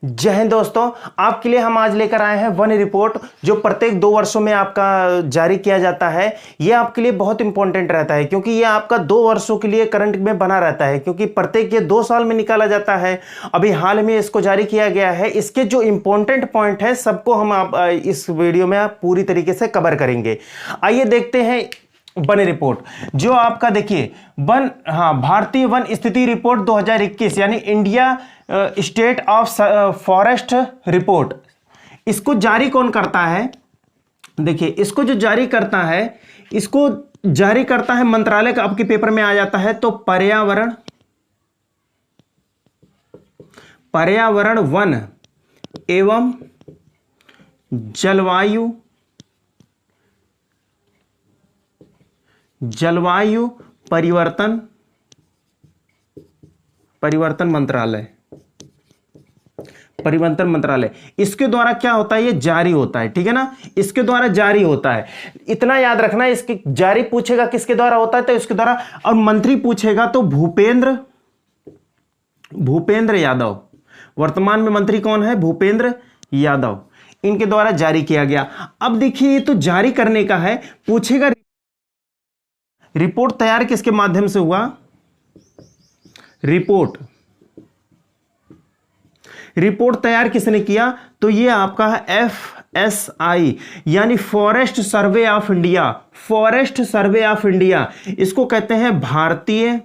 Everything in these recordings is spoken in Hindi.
जय हिंद दोस्तों, आपके लिए हम आज लेकर आए हैं वन रिपोर्ट जो प्रत्येक 2 वर्षों में आपका जारी किया जाता है। ये आपके लिए बहुत इंपॉर्टेंट रहता है क्योंकि ये आपका 2 वर्षों के लिए करंट में बना रहता है, क्योंकि प्रत्येक ये 2 साल में निकाला जाता है। अभी हाल में इसको जारी किया गया है। इसके जो इंपॉर्टेंट पॉइंट है सबको हम आप इस वीडियो में आप पूरी तरीके से कवर करेंगे। आइए देखते हैं वन रिपोर्ट जो आपका देखिए भारतीय वन स्थिति रिपोर्ट 2021 यानी India state of forest report. इसको जारी कौन करता है? देखिए, इसको जो जारी करता है, इसको जारी करता है मंत्रालय का। आपके पेपर में आ जाता है तो पर्यावरण वन एवं जलवायु परिवर्तन मंत्रालय इसके द्वारा क्या होता है? ये जारी होता है, ठीक है ना। इसके द्वारा जारी होता है, इतना याद रखना। इसके जारी पूछेगा किसके द्वारा होता है तो इसके द्वारा, और मंत्री पूछेगा तो भूपेंद्र यादव। वर्तमान में मंत्री कौन है? भूपेंद्र यादव। इनके द्वारा जारी किया गया। अब देखिए, ये तो जारी करने का है, पूछेगा रिपोर्ट तैयार किसके माध्यम से हुआ? रिपोर्ट तैयार किसने किया? तो ये आपका है FSI यानी फॉरेस्ट सर्वे ऑफ इंडिया। इसको कहते हैं भारतीय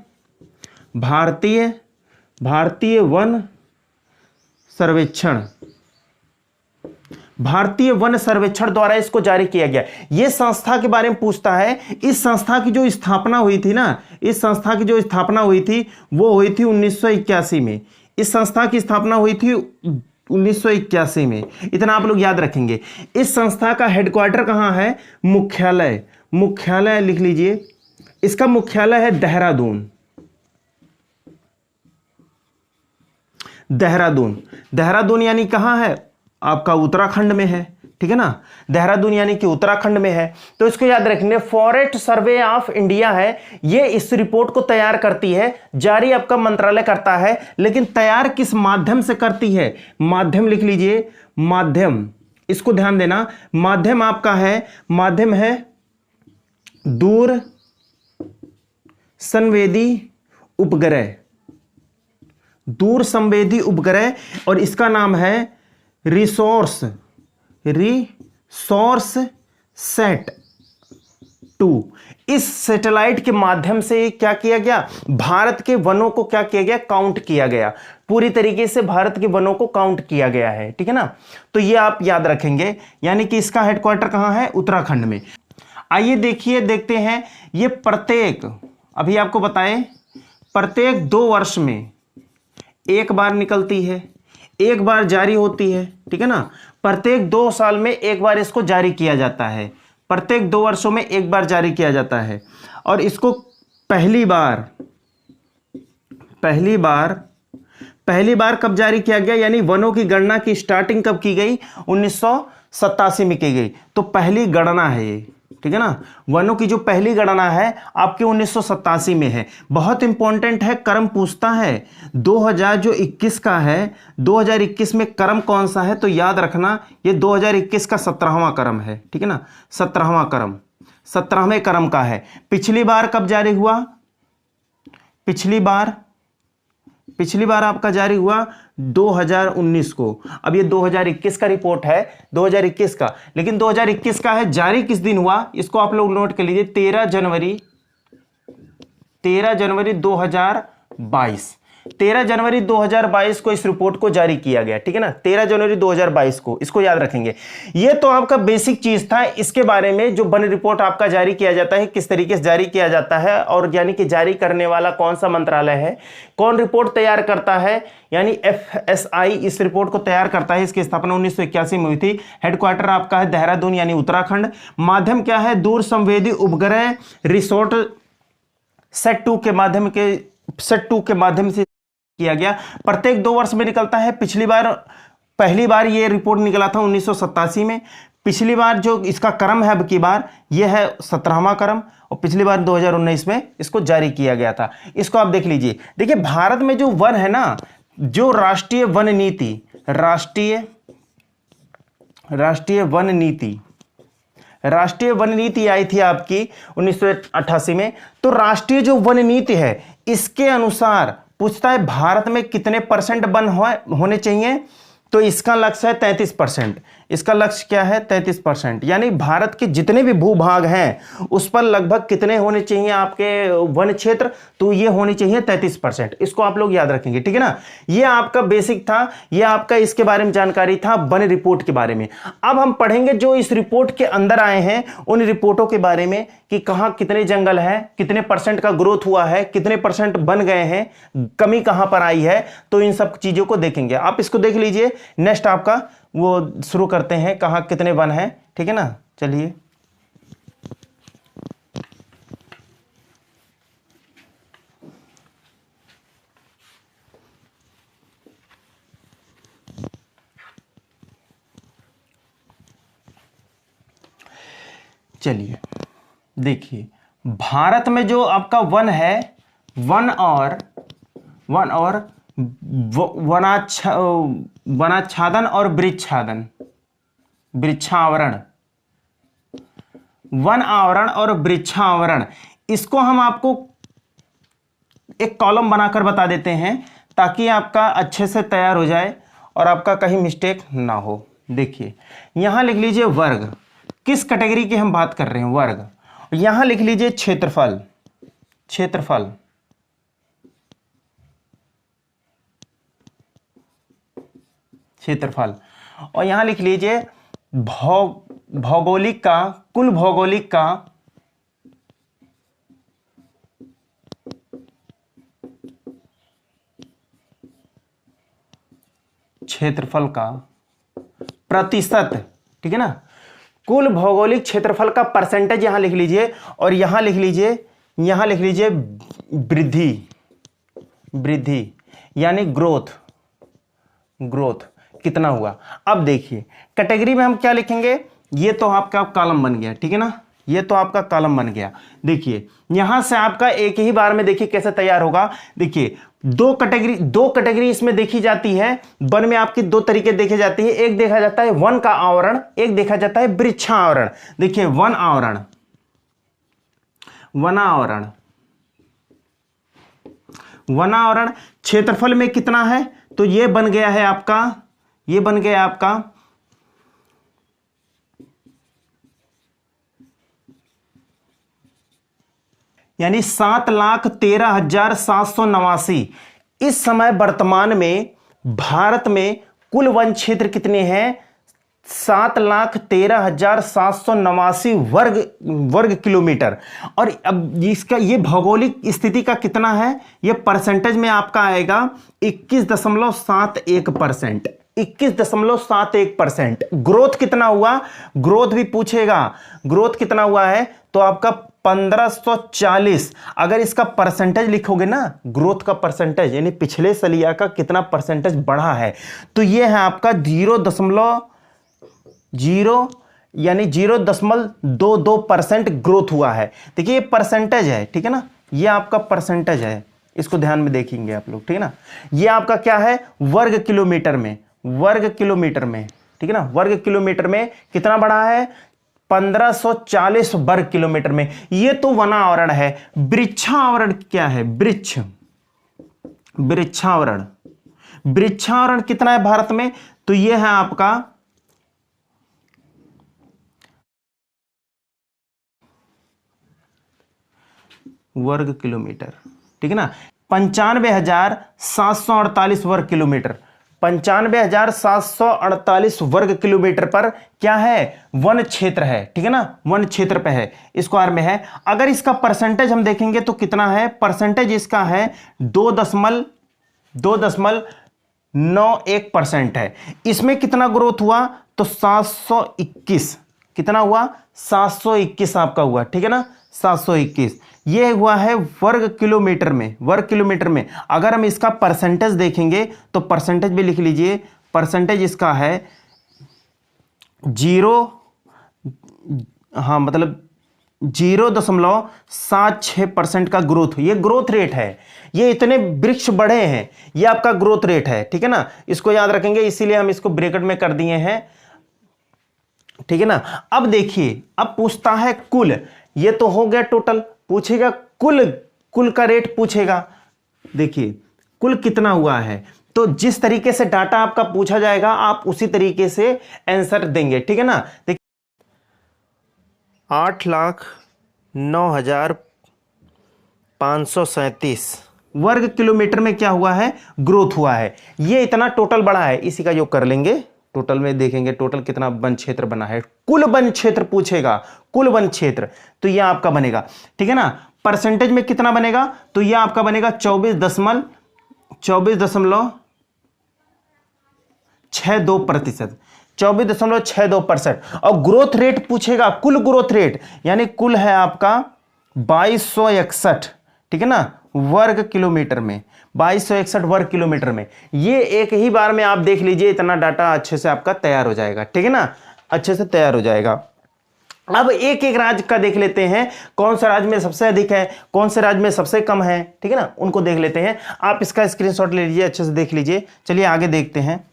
वन सर्वेक्षण। भारतीय वन सर्वेक्षण द्वारा इसको जारी किया गया। यह संस्था के बारे में पूछता है। इस संस्था की जो स्थापना हुई थी ना, वो हुई थी 1981 में। इस संस्था की स्थापना हुई थी 1981 में। इतना आप लोग याद रखेंगे। इस संस्था का हेडक्वार्टर कहां है? मुख्यालय लिख लीजिए। इसका मुख्यालय है देहरादून यानी कहां है? आपका उत्तराखंड में है, ठीक है ना। देहरादून यानी कि उत्तराखंड में है। तो इसको याद रखने, फॉरेस्ट सर्वे ऑफ इंडिया है, ये इस रिपोर्ट को तैयार करती है। जारी आपका मंत्रालय करता है, लेकिन तैयार किस माध्यम से करती है? माध्यम लिख लीजिए, माध्यम। इसको ध्यान देना, माध्यम आपका है, माध्यम है दूर संवेदी उपग्रह, और इसका नाम है रिसोर्स सेट 2। इस सैटेलाइट के माध्यम से क्या किया गया? भारत के वनों को क्या किया गया? काउंट किया गया। पूरी तरीके से भारत के वनों को काउंट किया गया है, ठीक है ना। तो ये आप याद रखेंगे, यानी कि इसका हेडक्वार्टर कहां है? उत्तराखंड में। आइए देखते हैं। ये अभी आपको बताएं, प्रत्येक 2 वर्ष में एक बार निकलती है, एक बार जारी होती है, ठीक है ना। प्रत्येक 2 साल में एक बार इसको जारी किया जाता है। प्रत्येक 2 वर्षों में एक बार जारी किया जाता है। और इसको पहली बार कब जारी किया गया? यानी वनों की गणना की स्टार्टिंग कब की गई? 1987 में की गई। तो पहली गणना है ये, ठीक है ना। वनों की जो पहली गणना है आपके 1987 में है। बहुत इंपॉर्टेंट है, क्रम पूछता है। 2021 का है, 2021 में क्रम कौन सा है? तो याद रखना, ये 2021 का 17वां क्रम है, ठीक है ना। 17वें क्रम का है। पिछली बार कब जारी हुआ? पिछली बार आपका जारी हुआ 2019 को। अब ये 2021 का रिपोर्ट है, 2021 का, लेकिन 2021 का है। जारी किस दिन हुआ? इसको आप लोग नोट कर लीजिए, 13 जनवरी 2022। 13 जनवरी 2022 को इस रिपोर्ट को जारी किया गया, ठीक है ना। 13 जनवरी 2022 को, इसको याद रखेंगे। ये तो आपका बेसिक चीज था। इसके बारे में जो वन रिपोर्ट आपका जारी किया जाता है, किस तरीके से जारी किया जाता है, और यानी कि जारी करने वाला कौन सा मंत्रालय है, कौन रिपोर्ट तैयार करता है, यानी FSI इस रिपोर्ट को तैयार करता है। इसकी स्थापना 1981 में हुई थी। हेडक्वार्टर आपका है देहरादून यानी उत्तराखंड। माध्यम क्या है? दूर संवेदी उपग्रह रिसोर्ट सेट 2 के माध्यम से किया गया। प्रत्येक 2 वर्ष में निकलता है। पहली बार ये रिपोर्ट निकला था 1987 में। पिछली बार जो इसका क्रम है, अब की बार ये है 17वां क्रम, और पिछली बार 2019 में इसको जारी किया गया था। इसको आप देख लीजिए। देखिए, भारत में जो वन है ना, जो राष्ट्रीय वन नीति राष्ट्रीय वन नीति, राष्ट्रीय वन नीति आई थी आपकी 1988 में। तो राष्ट्रीय जो वन नीति है इसके अनुसार पूछता है भारत में कितने % वन होने चाहिए, तो इसका लक्ष्य है 33%। इसका लक्ष्य क्या है? 33%। यानी भारत के जितने भी भूभाग हैं उस पर लगभग कितने होने चाहिए आपके वन क्षेत्र, तो ये होने चाहिए 33%। इसको आप लोग याद रखेंगे, ठीक है ना। ये आपका बेसिक था, ये आपका इसके बारे में जानकारी था वन रिपोर्ट के बारे में। अब हम पढ़ेंगे जो इस रिपोर्ट के अंदर आए हैं उन रिपोर्टों के बारे में कि कहां कितने जंगल है, कितने % का ग्रोथ हुआ है, कितने % बन गए हैं, कमी कहां पर आई है। तो इन सब चीजों को देखेंगे। आप इसको देख लीजिए। नेक्स्ट आपका वो शुरू करते हैं, कहां कितने वन हैं, ठीक है ना। चलिए चलिए देखिए, भारत में जो आपका वन है, वन और वनाच्छादन और वृक्षावरण, वन आवरण और वृक्षावरण, इसको हम आपको एक कॉलम बनाकर बता देते हैं ताकि आपका अच्छे से तैयार हो जाए और आपका कहीं मिस्टेक ना हो। देखिए यहां लिख लीजिए वर्ग, किस कैटेगरी की हम बात कर रहे हैं, वर्ग। यहां लिख लीजिए क्षेत्रफल, और यहां लिख लीजिए भौगोलिक का, कुल भौगोलिक का क्षेत्रफल का प्रतिशत, ठीक है ना। कुल भौगोलिक क्षेत्रफल का परसेंटेज यहां लिख लीजिए, और यहां लिख लीजिए वृद्धि यानी ग्रोथ कितना हुआ। अब देखिए कैटेगरी में हम क्या लिखेंगे, ये तो आपका कॉलम बन गया, ठीक है ना, ये तो आपका कॉलम बन गया। देखिए यहां से आपका एक ही बार में देखिए कैसे तैयार होगा। देखिए दो कैटेगरी इसमें देखी जाती है। वन में आपकी दो तरीके देखे जाते हैं, एक देखा जाता है वन का आवरण, एक देखा जाता है वृक्षावरण। देखिए वनावरण क्षेत्रफल में कितना है, तो ये बन गया आपका यानी 7,13,789। इस समय वर्तमान में भारत में कुल वन क्षेत्र कितने हैं, 7,13,789 वर्ग किलोमीटर। और अब इसका ये भौगोलिक स्थिति का कितना है, ये परसेंटेज में आपका आएगा 21.71%। 21.71%। ग्रोथ कितना हुआ, ग्रोथ भी पूछेगा, ग्रोथ कितना हुआ है, तो आपका 1540। अगर इसका परसेंटेज लिखोगे ना, ग्रोथ का परसेंटेज यानी पिछले सलिया का कितना परसेंटेज बढ़ा है, तो ये है आपका 0.22% ग्रोथ हुआ है। देखिए ये परसेंटेज है, ठीक है ना, ये आपका परसेंटेज है, इसको ध्यान में देखेंगे आप लोग, ठीक है ना। ये आपका क्या है, वर्ग किलोमीटर में, ठीक है ना, वर्ग किलोमीटर में कितना बढ़ा है, 1540 वर्ग किलोमीटर में। ये तो वनावरण है। वृक्षावरण क्या है, वृक्षावरण कितना है भारत में, तो ये है आपका वर्ग किलोमीटर, ठीक है ना, 95,748 वर्ग किलोमीटर। 95,748 वर्ग किलोमीटर पर क्या है, वन क्षेत्र है, ठीक है ना, वन क्षेत्र पे है, स्क्वायर में है। अगर इसका परसेंटेज हम देखेंगे तो कितना है, परसेंटेज इसका है 2.91% है। इसमें कितना ग्रोथ हुआ, तो 721, कितना हुआ, 721 आपका हुआ, ठीक है ना, 721। ये हुआ है वर्ग किलोमीटर में। अगर हम इसका परसेंटेज देखेंगे तो परसेंटेज भी लिख लीजिए, परसेंटेज इसका है 0, हाँ मतलब 0.76% का ग्रोथ, ये ग्रोथ रेट है, ये इतने वृक्ष बढ़े हैं, ये आपका ग्रोथ रेट है, ठीक है ना, इसको याद रखेंगे, इसीलिए हम इसको ब्रैकेट में कर दिए हैं, ठीक है ना। अब देखिए, अब पूछता है कुल, ये तो हो गया टोटल, पूछेगा कुल, कुल का रेट पूछेगा। देखिए कुल कितना हुआ है, तो जिस तरीके से डाटा आपका पूछा जाएगा आप उसी तरीके से आंसर देंगे, ठीक है ना। देखिए 8,09,537 वर्ग किलोमीटर में क्या हुआ है, ग्रोथ हुआ है, ये इतना टोटल बढ़ा है, इसी का योग कर लेंगे, टोटल में देखेंगे टोटल कितना वन क्षेत्र बना है, कुल वन क्षेत्र पूछेगा, कुल वन क्षेत्र, तो यह आपका बनेगा, ठीक है ना। परसेंटेज में कितना बनेगा, तो यह आपका बनेगा 24.62%, 24.62%। और ग्रोथ रेट पूछेगा, कुल ग्रोथ रेट, यानी कुल है आपका 2261, ठीक है ना, वर्ग किलोमीटर में, 2261 वर्ग किलोमीटर में। ये एक ही बार में आप देख लीजिए, इतना डाटा अच्छे से आपका तैयार हो जाएगा, ठीक है ना, अच्छे से तैयार हो जाएगा। अब एक एक राज्य का देख लेते हैं, कौन सा राज्य में सबसे अधिक है, कौन से राज्य में सबसे कम है, ठीक है ना, उनको देख लेते हैं। आप इसका स्क्रीनशॉट ले लीजिए, अच्छे से देख लीजिए। चलिए आगे देखते हैं।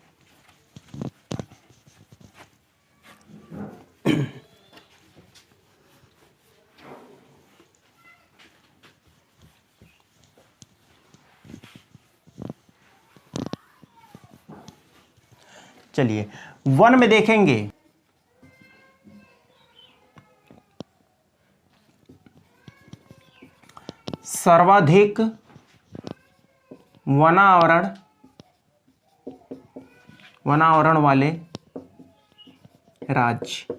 चलिए वन में देखेंगे, सर्वाधिक वनावरण वाले राज्य।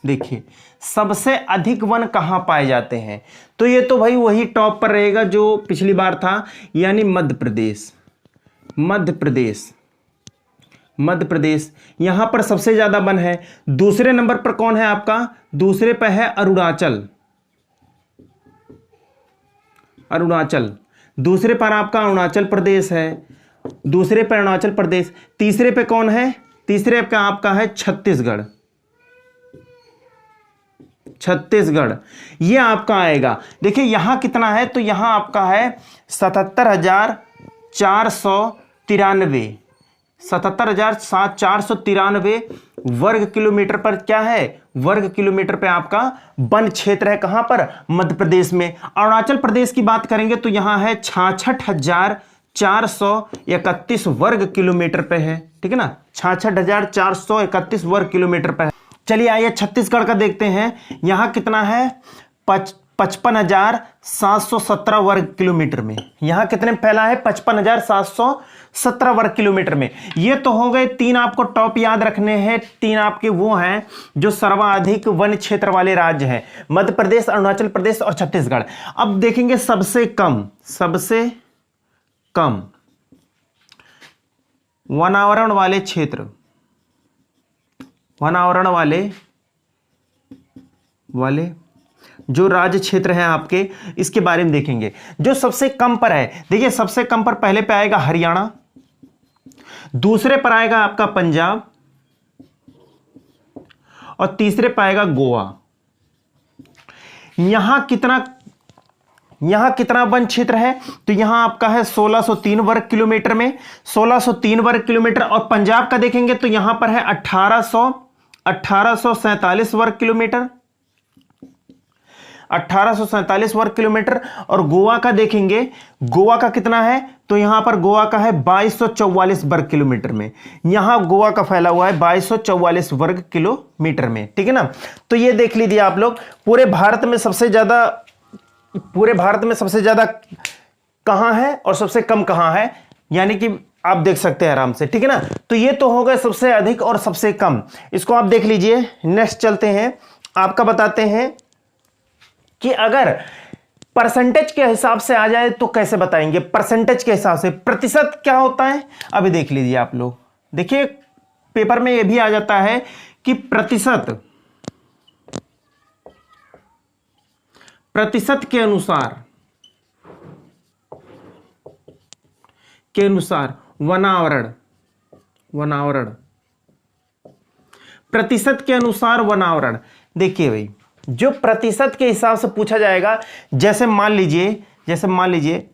देखिए सबसे अधिक वन कहां पाए जाते हैं, तो ये तो भाई वही टॉप पर रहेगा जो पिछली बार था, यानी मध्य प्रदेश। मध्य प्रदेश यहां पर सबसे ज्यादा वन है। दूसरे नंबर पर कौन है आपका, दूसरे पर है अरुणाचल, दूसरे पर आपका अरुणाचल प्रदेश है, दूसरे पर अरुणाचल प्रदेश। तीसरे पे कौन है, तीसरे पे आपका है छत्तीसगढ़, ये आपका आएगा। देखिए यहां कितना है, तो यहां आपका है 77,493 वर्ग किलोमीटर पर क्या है, वर्ग किलोमीटर पे आपका वन क्षेत्र है। कहां पर, मध्य प्रदेश में। अरुणाचल प्रदेश की बात करेंगे तो यहां है 66,431 वर्ग किलोमीटर पे है, ठीक है ना, 66,431 वर्ग किलोमीटर पे है। चलिए आइए छत्तीसगढ़ का देखते हैं, यहां कितना है, 55,717 वर्ग किलोमीटर में। यहां कितने फैला है, 55,717 वर्ग किलोमीटर में। ये तो हो गए तीन, आपको टॉप याद रखने हैं, तीन आपके वो हैं जो सर्वाधिक वन क्षेत्र वाले राज्य हैं, मध्य प्रदेश, अरुणाचल प्रदेश और छत्तीसगढ़। अब देखेंगे सबसे कम वनावरण वाले क्षेत्र, वनावरण वाले जो राज्य क्षेत्र है आपके, इसके बारे में देखेंगे। जो सबसे कम पर है, देखिए सबसे कम पर पहले पे आएगा हरियाणा, दूसरे पर आएगा आपका पंजाब और तीसरे पर आएगा गोवा। यहां कितना वन क्षेत्र है, तो यहां आपका है 1603 वर्ग किलोमीटर में, 1603 वर्ग किलोमीटर। और पंजाब का देखेंगे तो यहां पर है 1847 वर्ग किलोमीटर, 1847 वर्ग किलोमीटर। और गोवा का देखेंगे, गोवा का कितना है, तो यहां पर गोवा का है 2244 वर्ग किलोमीटर में। यहां गोवा का फैला हुआ है 2244 वर्ग किलोमीटर में, ठीक है ना। तो ये देख लीजिए आप लोग, पूरे भारत में सबसे ज्यादा कहां है और सबसे कम कहां है, यानी कि आप देख सकते हैं आराम से, ठीक है ना। तो ये तो हो गए सबसे अधिक और सबसे कम, इसको आप देख लीजिए। नेक्स्ट चलते हैं, आपका बताते हैं कि अगर परसेंटेज के हिसाब से आ जाए तो कैसे बताएंगे। परसेंटेज के हिसाब से प्रतिशत क्या होता है, अभी देख लीजिए आप लोग। देखिए पेपर में यह भी आ जाता है कि प्रतिशत के अनुसार वनावरण, प्रतिशत के अनुसार वनावरण। देखिए भाई, जो प्रतिशत के हिसाब से पूछा जाएगा, जैसे मान लीजिए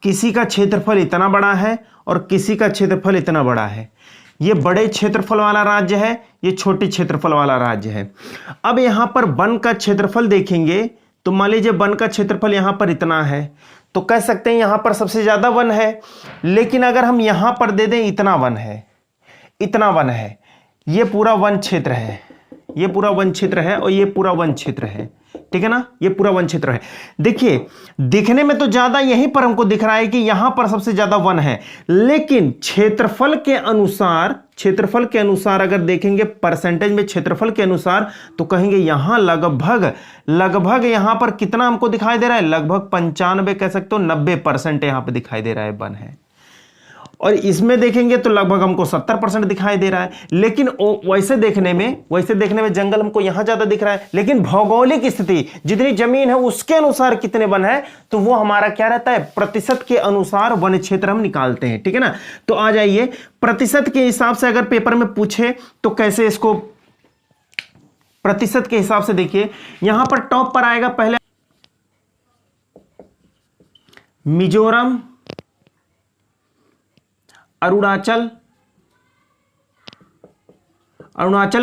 किसी का क्षेत्रफल इतना बड़ा है और किसी का क्षेत्रफल इतना बड़ा है, ये बड़े क्षेत्रफल वाला राज्य है, ये छोटे क्षेत्रफल वाला राज्य है। अब यहां पर वन का क्षेत्रफल देखेंगे तो मान लीजिए वन का क्षेत्रफल यहां पर इतना है, तो कह सकते हैं यहां पर सबसे ज्यादा वन है। लेकिन अगर हम यहां पर दे दें इतना वन है, ये पूरा वन क्षेत्र है, ये पूरा वन क्षेत्र है और ये पूरा वन क्षेत्र है, ठीक है ना, ये पूरा वन क्षेत्र है। देखिए दिखने में तो ज्यादा यहीं पर हमको दिख रहा है कि यहां पर सबसे ज्यादा वन है, लेकिन क्षेत्रफल के अनुसार अगर देखेंगे परसेंटेज में क्षेत्रफल के अनुसार, तो कहेंगे यहां लगभग यहां पर कितना हमको दिखाई दे रहा है, लगभग 95 कह सकते हो, 90% यहां पर दिखाई दे रहा है वन है। और इसमें देखेंगे तो लगभग हमको 70% दिखाई दे रहा है। लेकिन वैसे देखने में जंगल हमको यहां ज्यादा दिख रहा है, लेकिन भौगोलिक स्थिति जितनी जमीन है उसके अनुसार कितने वन है, तो वो हमारा क्या रहता है, प्रतिशत के अनुसार वन क्षेत्र हम निकालते हैं, ठीक है ना। तो आ जाइए प्रतिशत के हिसाब से अगर पेपर में पूछे तो कैसे इसको प्रतिशत के हिसाब से, देखिए यहां पर टॉप पर आएगा पहले मिजोरम, अरुणाचल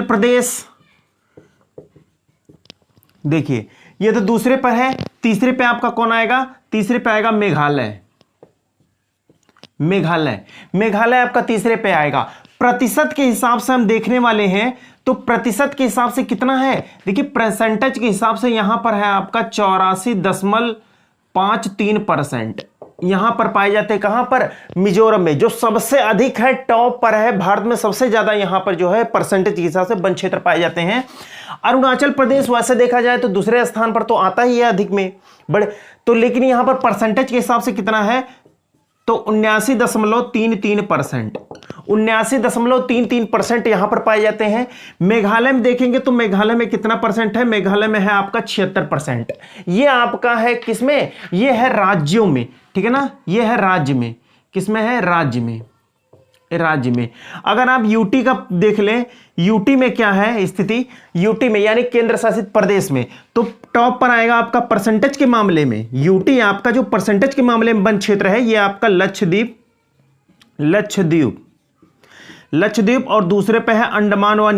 प्रदेश, देखिए ये तो दूसरे पर है। तीसरे पे आपका कौन आएगा, तीसरे पे आएगा मेघालय आपका तीसरे पे आएगा। प्रतिशत के हिसाब से हम देखने वाले हैं, तो प्रतिशत के हिसाब से कितना है, देखिए परसेंटेज के हिसाब से यहां पर है आपका 84.53%। यहां पर पाए जाते हैं कहां पर, मिजोरम में, जो सबसे अधिक है, टॉप पर है, भारत में सबसे ज्यादा यहां पर जो है परसेंटेज के हिसाब से वन क्षेत्र पाए जाते हैं। अरुणाचल प्रदेश वैसे देखा जाए तो दूसरे स्थान पर तो आता ही है अधिक में बड़े, तो लेकिन यहां पर परसेंटेज के हिसाब से कितना है, तो 79.33%, 79.33% यहां पर पाए जाते हैं। मेघालय में देखेंगे तो मेघालय में कितना परसेंट है, मेघालय में है आपका 76%। ये आपका है किसमें, ये है राज्यों में, ठीक है ना, ये है राज्य में, किसमें है, राज्य में। अगर आप यूटी का देख लें, यूटी में क्या है स्थिति, यूटी में यानी केंद्र शासित प्रदेश में, तो टॉप पर आएगा आपका परसेंटेज के मामले में, यूटी आपका जो परसेंटेज के मामले में वन क्षेत्र है, ये आपका लक्षद्वीप और दूसरे पे है अंडमान व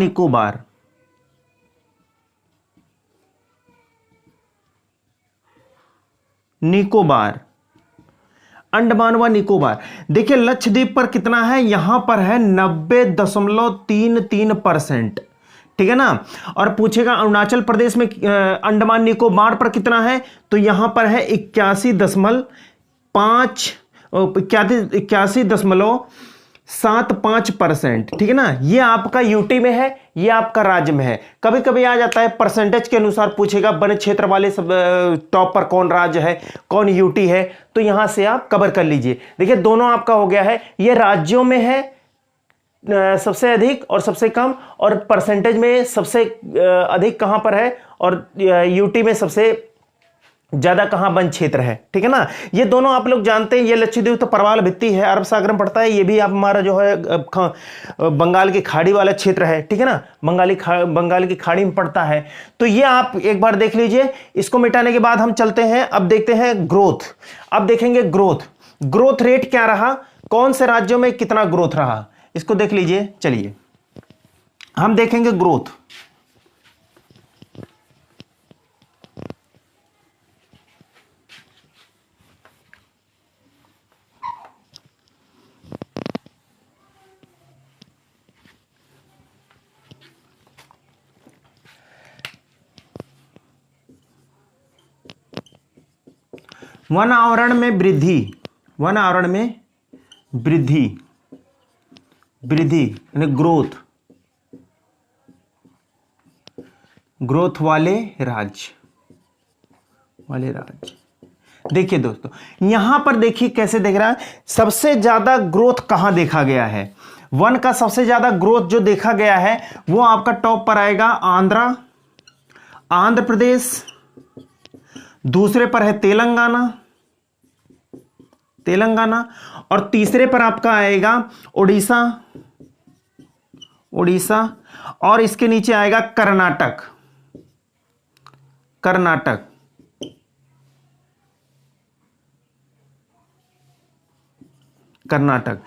अंडमान व निकोबार। देखिए लक्षद्वीप पर कितना है, यहां पर है 90.33%, ठीक है ना। और पूछेगा अरुणाचल प्रदेश में अंडमान निकोबार पर कितना है, तो यहां पर है 81.75%, ठीक है ना। ये आपका यूटी में है, ये आपका राज्य में है। कभी कभी आ जाता है परसेंटेज के अनुसार पूछेगा वन क्षेत्र वाले सब टॉप पर कौन राज्य है, कौन यूटी है, तो यहां से आप कवर कर लीजिए। देखिए दोनों आपका हो गया है, ये राज्यों में है सबसे अधिक और सबसे कम, और परसेंटेज में सबसे अधिक कहां पर है, और यूटी में सबसे ज्यादा कहां वन क्षेत्र है, ठीक है ना। ये दोनों आप लोग जानते हैं। ये लक्षद्वीप तो परवाल भित्ति है, अरब सागर में पड़ता है, ये भी आप हमारा जो है बंगाल की खाड़ी वाला क्षेत्र है, ठीक है ना, बंगाल की खाड़ी में पड़ता है। तो ये आप एक बार देख लीजिए। इसको मिटाने के बाद हम चलते हैं, अब देखते हैं ग्रोथ। अब देखेंगे ग्रोथ रेट क्या रहा, कौन से राज्यों में कितना ग्रोथ रहा, इसको देख लीजिए। चलिए हम देखेंगे ग्रोथ। वन आवरण में वृद्धि यानी ग्रोथ वाले राज्य। देखिए दोस्तों यहां पर देखिए कैसे देख रहा है, सबसे ज्यादा ग्रोथ कहां देखा गया है, वन का सबसे ज्यादा ग्रोथ जो देखा गया है वो आपका टॉप पर आएगा आंध्र प्रदेश, दूसरे पर है तेलंगाना, और तीसरे पर आपका आएगा उड़ीसा, और इसके नीचे आएगा कर्नाटक। कर्नाटक, कर्नाटक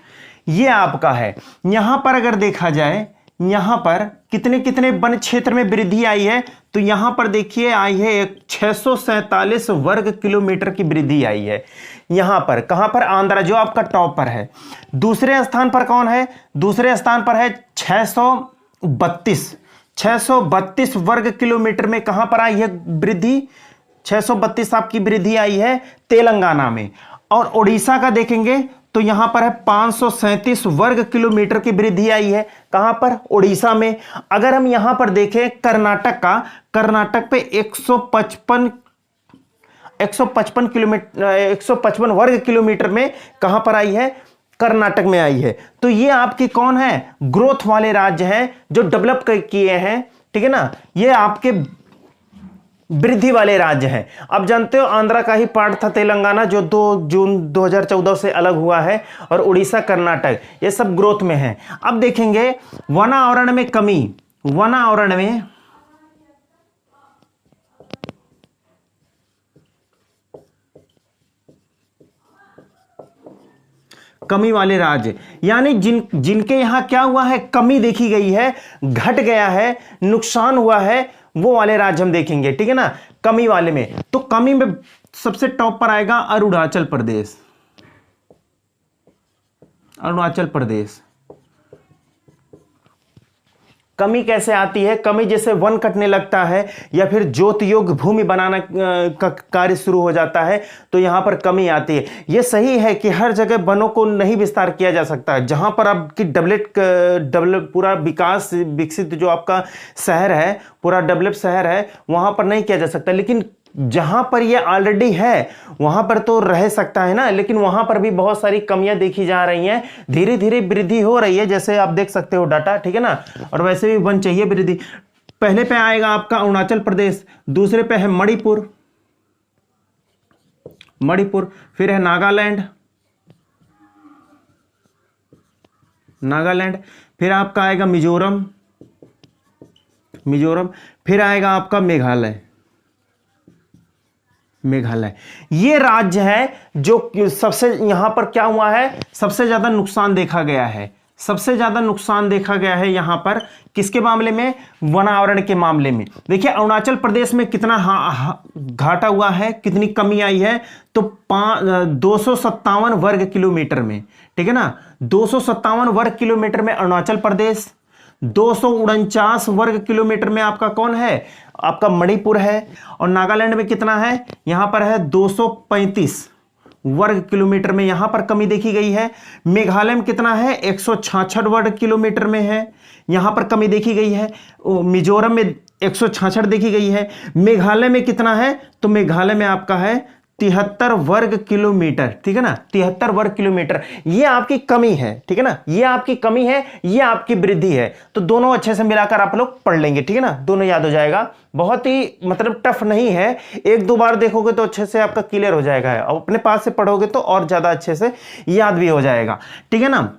ये आपका है। यहां पर अगर देखा जाए यहां पर कितने कितने वन क्षेत्र में वृद्धि आई है, तो यहां पर देखिए आई है 647 वर्ग किलोमीटर की वृद्धि आई है। यहां पर कहां पर? आंध्रा जो आपका टॉप पर है। दूसरे स्थान पर कौन है? दूसरे स्थान पर है 632 वर्ग किलोमीटर में कहां पर आई है वृद्धि? 632 आपकी वृद्धि आई है तेलंगाना में। और ओडिशा का देखेंगे तो यहां पर है 537 वर्ग किलोमीटर की वृद्धि आई है। कहां पर? ओडिशा में। अगर हम यहां पर देखें कर्नाटक का, कर्नाटक पे 155 किलोमीटर, 155 वर्ग किलोमीटर में कहां पर आई है? कर्नाटक में आई है। तो ये आपकी कौन है? ग्रोथ वाले राज्य हैं जो डेवलप किए हैं, ठीक है ना, ये आपके वृद्धि वाले राज्य हैं। अब जानते हो आंध्रा का ही पार्ट था तेलंगाना जो 2 जून 2014 से अलग हुआ है, और उड़ीसा, कर्नाटक ये सब ग्रोथ में है। अब देखेंगे वनावरण में कमी, वनावरण में कमी वाले राज्य, यानी जिनके यहां क्या हुआ है? कमी देखी गई है, घट गया है, नुकसान हुआ है, वो वाले राज्य हम देखेंगे, ठीक है ना, कमी वाले में। तो कमी में सबसे टॉप पर आएगा अरुणाचल प्रदेश, अरुणाचल प्रदेश। कमी कैसे आती है? कमी जैसे वन कटने लगता है या फिर जोत योग भूमि बनाना का कार्य शुरू हो जाता है, तो यहां पर कमी आती है। यह सही है कि हर जगह वनों को नहीं विस्तार किया जा सकता। जहां पर आपकी डेवलप पूरा विकास विकसित जो आपका शहर है, पूरा डेवलप शहर है, वहां पर नहीं किया जा सकता, लेकिन जहां पर ये ऑलरेडी है वहां पर तो रह सकता है ना। लेकिन वहां पर भी बहुत सारी कमियां देखी जा रही हैं, धीरे धीरे वृद्धि हो रही है, जैसे आप देख सकते हो डाटा, ठीक है ना। और वैसे भी वन चाहिए वृद्धि। पहले पे आएगा आपका अरुणाचल प्रदेश, दूसरे पे है मणिपुर, मणिपुर, फिर है नागालैंड, नागालैंड, फिर आपका आएगा मिजोरम, मिजोरम, फिर आएगा आपका मेघालय, मेघालय। ये राज्य है जो सबसे यहां पर क्या हुआ है? सबसे ज्यादा नुकसान देखा गया है, सबसे ज्यादा नुकसान देखा गया है यहां पर। किसके मामले में? वनावरण के मामले में। देखिए अरुणाचल प्रदेश में कितना घाटा हुआ है, कितनी कमी आई है, तो 257 वर्ग किलोमीटर में, ठीक है ना, 257 वर्ग किलोमीटर में अरुणाचल प्रदेश। 249 वर्ग किलोमीटर में आपका कौन है? आपका मणिपुर है। और नागालैंड में कितना है? यहां पर है 235 वर्ग किलोमीटर में, यहां पर कमी देखी गई है। मेघालय में कितना है? 166 वर्ग किलोमीटर में है, यहां पर कमी देखी गई है। मिजोरम में 166 देखी गई है। मेघालय में कितना है? तो मेघालय में आपका है 73 वर्ग किलोमीटर, ठीक है ना, 73 वर्ग किलोमीटर। ये आपकी कमी है, ठीक है ना, ये आपकी कमी है, ये आपकी वृद्धि है। तो दोनों अच्छे से मिलाकर आप लोग पढ़ लेंगे, ठीक है ना, दोनों याद हो जाएगा। बहुत ही मतलब टफ नहीं है, 1-2 बार देखोगे तो अच्छे से आपका क्लियर हो जाएगा। और अपने पास से पढ़ोगे तो और ज्यादा अच्छे से याद भी हो जाएगा, ठीक है ना।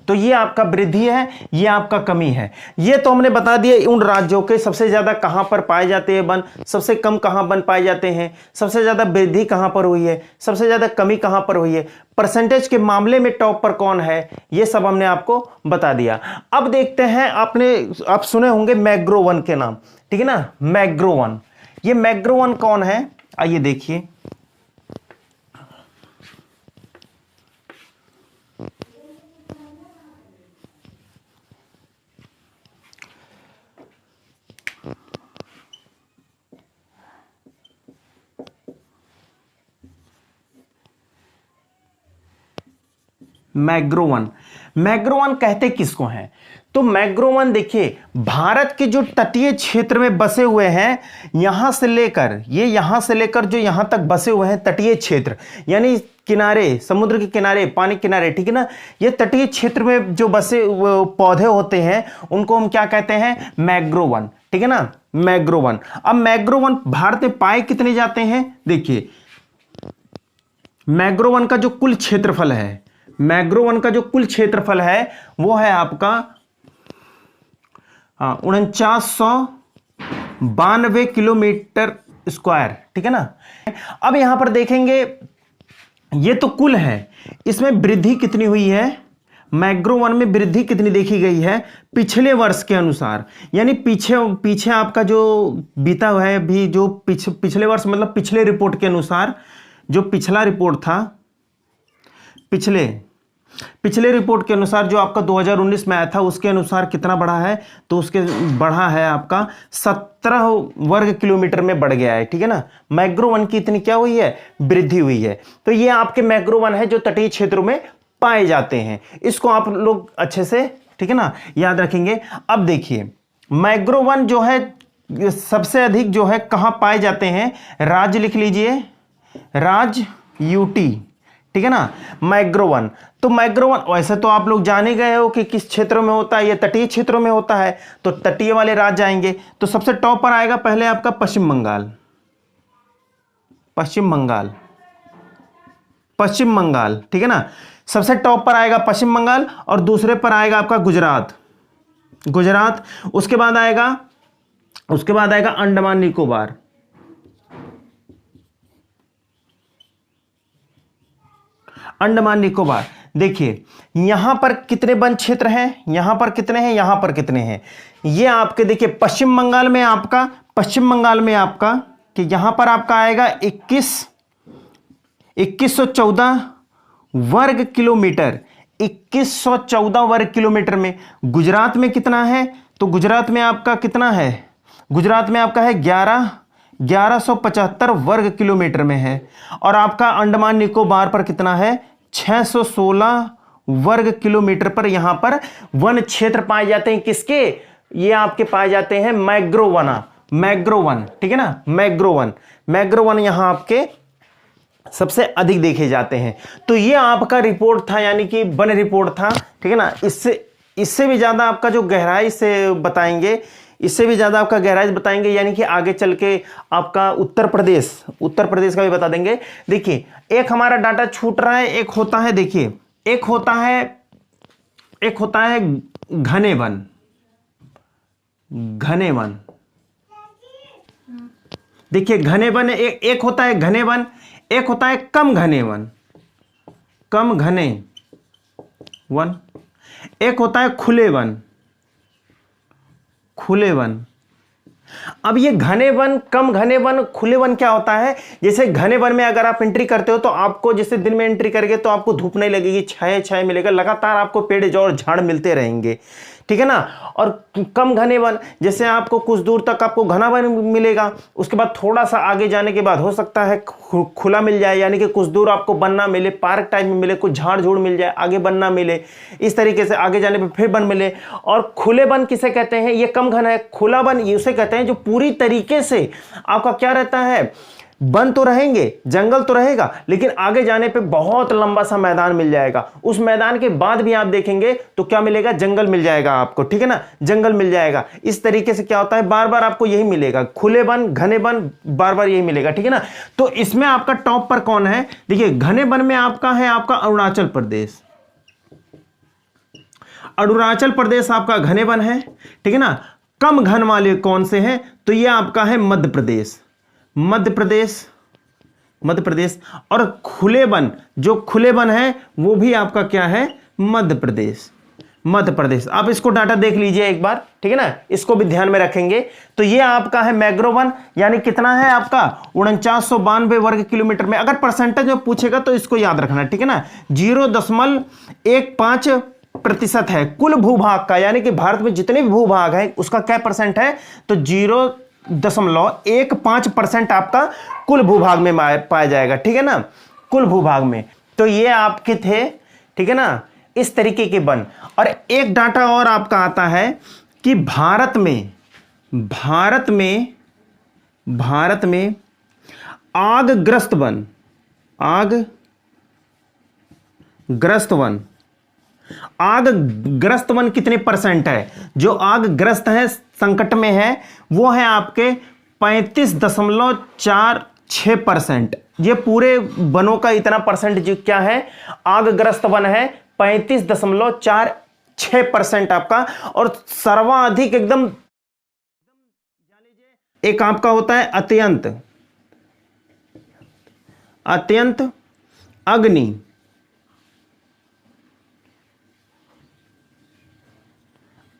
तो ये आपका वृद्धि है, ये आपका कमी है। ये तो हमने बता दिया उन राज्यों के सबसे ज्यादा कहां पर पाए जाते हैं वन, सबसे कम कहां वन पाए जाते हैं, सबसे ज्यादा वृद्धि कहां पर हुई है, सबसे ज्यादा कमी कहां पर हुई है, परसेंटेज के मामले में टॉप पर कौन है, ये सब हमने आपको बता दिया। अब देखते हैं, आप सुने होंगे मैग्रो वन के नाम, ठीक है ना, मैग्रो वन। ये मैग्रो वन कौन है? आइए देखिए। मैग्रो वन कहते किसको हैं? तो मैग्रो वन देखिए, भारत के जो तटीय क्षेत्र में बसे हुए हैं, यहां से लेकर जो यहां तक बसे हुए हैं तटीय क्षेत्र, यानी किनारे, समुद्र के किनारे, पानी किनारे, ठीक है ना, ये तटीय क्षेत्र में जो बसे पौधे होते हैं उनको हम क्या कहते हैं? मैग्रो वन, ठीक है ना, मैग्रो वन। अब मैग्रो वन भारत में पाए कितने जाते हैं? देखिए मैग्रो वन का जो कुल क्षेत्रफल है, मैग्रो वन का जो कुल क्षेत्रफल है वो है आपका 4992 किलोमीटर स्क्वायर, ठीक है ना। अब यहां पर देखेंगे ये तो कुल है, इसमें वृद्धि कितनी हुई है, मैग्रो वन में वृद्धि कितनी देखी गई है पिछले वर्ष के अनुसार, यानी पीछे आपका जो बीता हुआ है अभी, जो पिछले वर्ष मतलब पिछले रिपोर्ट के अनुसार, जो पिछला रिपोर्ट था, पिछले रिपोर्ट के अनुसार जो आपका 2019 में आया था उसके अनुसार कितना बढ़ा है, तो उसके बढ़ा है आपका 17 वर्ग किलोमीटर में बढ़ गया है, ठीक है ना। मैग्रो वन की इतनी क्या हुई है, वृद्धि हुई है। तो ये आपके मैग्रो वन है जो तटीय क्षेत्रों में पाए जाते हैं, इसको आप लोग अच्छे से, ठीक है ना, याद रखेंगे। अब देखिए मैग्रो वन जो है सबसे अधिक जो है कहां पाए जाते हैं, राज्य लिख लीजिए, राज्य यूटी, ठीक है ना, मैग्रो वन। तो मैग्रो वन वैसे तो आप लोग जाने गए हो कि किस क्षेत्रों में होता है, ये तटीय क्षेत्रों में होता है, तो तटीय वाले राज्य आएंगे। तो सबसे टॉप पर आएगा पहले आपका पश्चिम बंगाल, पश्चिम बंगाल, ठीक है ना, सबसे टॉप पर आएगा पश्चिम बंगाल, और दूसरे पर आएगा आपका गुजरात। उसके बाद आएगा अंडमान निकोबार। देखिए यहां पर कितने वन क्षेत्र हैं, यहां पर कितने हैं, यहां पर कितने हैं, ये आपके देखिए पश्चिम बंगाल में आपका कि यहां पर आपका आएगा 2114 वर्ग किलोमीटर, 2114 वर्ग किलोमीटर में। गुजरात में कितना है, तो गुजरात में आपका कितना है, गुजरात में आपका है 1175 वर्ग किलोमीटर में है। और आपका अंडमान निकोबार पर कितना है, 616 वर्ग किलोमीटर पर यहां पर वन क्षेत्र पाए जाते हैं। किसके, ये आपके पाए जाते हैं मैग्रो वन, ठीक है ना, मैग्रो वन यहां आपके सबसे अधिक देखे जाते हैं। तो ये आपका रिपोर्ट था, यानी कि वन रिपोर्ट था, ठीक है ना। इससे भी ज्यादा आपका जो गहराई से बताएंगे, यानी कि आगे चल के आपका उत्तर प्रदेश का भी बता देंगे। देखिए एक हमारा डाटा छूट रहा है, एक होता है, देखिए एक होता है घने वन। देखिए घने वन, एक होता है घने वन, एक होता है कम घने वन, एक होता है खुले वन। अब ये घने वन, कम घने वन, खुले वन क्या होता है, जैसे घने वन में अगर आप एंट्री करते हो तो आपको जैसे दिन में एंट्री करेंगे तो आपको धूप नहीं लगेगी, छाया मिलेगा, लगातार आपको पेड़ और झाड़ मिलते रहेंगे, ठीक है ना। और कम घने वन, जैसे आपको कुछ दूर तक आपको घना वन मिलेगा, उसके बाद थोड़ा सा आगे जाने के बाद हो सकता है खुला मिल जाए, यानी कि कुछ दूर आपको वन ना मिले, पार्क टाइप में मिले, कुछ झाड़ झूड़ मिल जाए, आगे वन ना मिले, इस तरीके से आगे जाने पर फिर वन मिले। और खुले वन किसे कहते हैं, ये कम घना है। खुला वन उसे कहते हैं जो पूरी तरीके से आपका क्या रहता है, वन तो रहेंगे, जंगल तो रहेगा, लेकिन आगे जाने पे बहुत लंबा सा मैदान मिल जाएगा। उस मैदान के बाद भी आप देखेंगे तो क्या मिलेगा, जंगल मिल जाएगा आपको, ठीक है ना, जंगल मिल जाएगा। इस तरीके से क्या होता है, बार बार आपको यही मिलेगा, खुले वन, घने वन, बार बार यही मिलेगा, ठीक है ना। तो इसमें आपका टॉप पर कौन है, देखिए घने वन में आपका है आपका अरुणाचल प्रदेश आपका घने वन है, ठीक है ना। कम घन वाले कौन से हैं, तो ये आपका है मध्य प्रदेश। और खुले वन, जो खुले वन है वो भी आपका क्या है, मध्य प्रदेश। आप इसको डाटा देख लीजिए एक बार, ठीक है ना, इसको भी ध्यान में रखेंगे। तो ये आपका है मैग्रो वन, यानी कितना है आपका 4992 वर्ग किलोमीटर में। अगर परसेंटेज में पूछेगा तो इसको याद रखना, ठीक है ना, 0.15% है कुल भूभाग का, यानी कि भारत में जितने भी भूभाग है उसका क्या परसेंट है, तो 0.15% आपका कुल भूभाग में पाया जाएगा, ठीक है ना, कुल भूभाग में। तो ये आपके थे, ठीक है ना, इस तरीके के वन। और एक डाटा और आपका आता है कि भारत में आगग्रस्त वन कितने परसेंट है, जो आगग्रस्त है, संकट में है, वो है आपके 35.46%। ये पूरे वनों का इतना परसेंट जो क्या है, आगग्रस्त वन है 35.46% आपका। और सर्वाधिक एकदम एक आपका होता है अत्यंत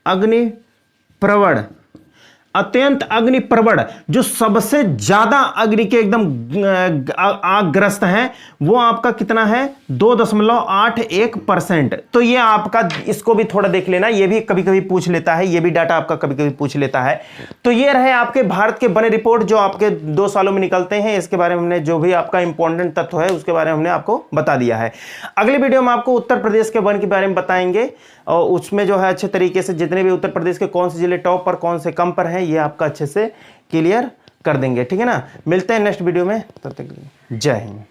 अग्नि प्रवण, अत्यंत अग्नि प्रवण, जो सबसे ज्यादा अग्नि के एकदम आगग्रस्त हैं, वो आपका कितना है 2.81%। तो ये आपका, इसको भी थोड़ा देख लेना, ये भी कभी कभी पूछ लेता है, ये भी डाटा आपका कभी कभी पूछ लेता है। तो ये रहे आपके भारत के वन रिपोर्ट जो आपके 2 सालों में निकलते हैं। इसके बारे में हमने जो भी आपका इंपॉर्टेंट तत्व है उसके बारे में हमने आपको बता दिया है। अगले वीडियो में आपको उत्तर प्रदेश के वन के बारे में बताएंगे, और उसमें जो है अच्छे तरीके से जितने भी उत्तर प्रदेश के कौन से जिले टॉप पर कौन से कम पर हैं, ये आपका अच्छे से क्लियर कर देंगे। ठीक है ना, मिलते हैं नेक्स्ट वीडियो में, तब तक जय हिंद।